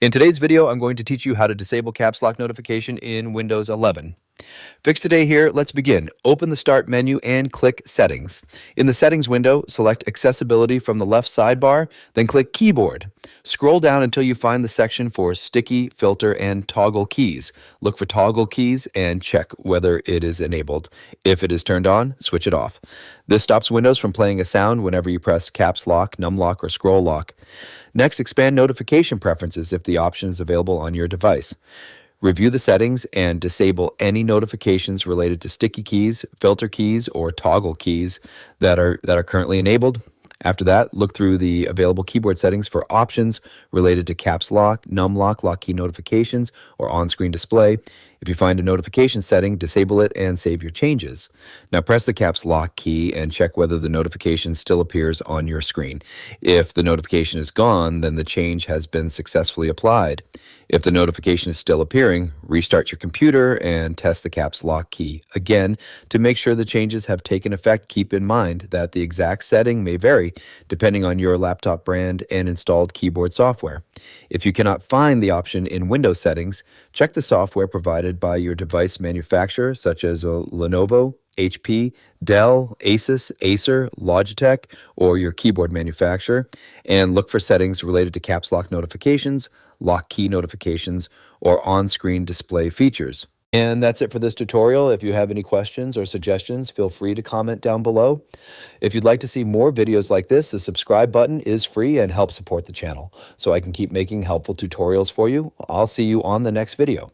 In today's video, I'm going to teach you how to disable caps lock notification in Windows 11. Fix Today here, let's begin. Open the Start menu and click Settings. In the Settings window, select Accessibility from the left sidebar, then click Keyboard. Scroll down until you find the section for Sticky, Filter, and Toggle Keys. Look for Toggle Keys and check whether it is enabled. If it is turned on, switch it off. This stops Windows from playing a sound whenever you press Caps Lock, Num Lock, or Scroll Lock. Next, expand notification preferences if the option is available on your device. Review the settings and disable any notifications related to sticky keys, filter keys, or toggle keys that are currently enabled. After that, look through the available keyboard settings for options related to caps lock, num lock, lock key notifications, or on-screen display. If you find a notification setting, disable it and save your changes. Now press the caps lock key and check whether the notification still appears on your screen. If the notification is gone, then the change has been successfully applied. If the notification is still appearing, restart your computer and test the caps lock key. Again, to make sure the changes have taken effect, keep in mind that the exact setting may vary depending on your laptop brand and installed keyboard software. If you cannot find the option in Windows settings, check the software provided by your device manufacturer, such as Lenovo, HP, Dell, Asus, Acer, Logitech, or your keyboard manufacturer, and look for settings related to caps lock notifications, lock key notifications, or on-screen display features. And that's it for this tutorial. If you have any questions or suggestions, feel free to comment down below. If you'd like to see more videos like this, the subscribe button is free and helps support the channel so I can keep making helpful tutorials for you. I'll see you on the next video.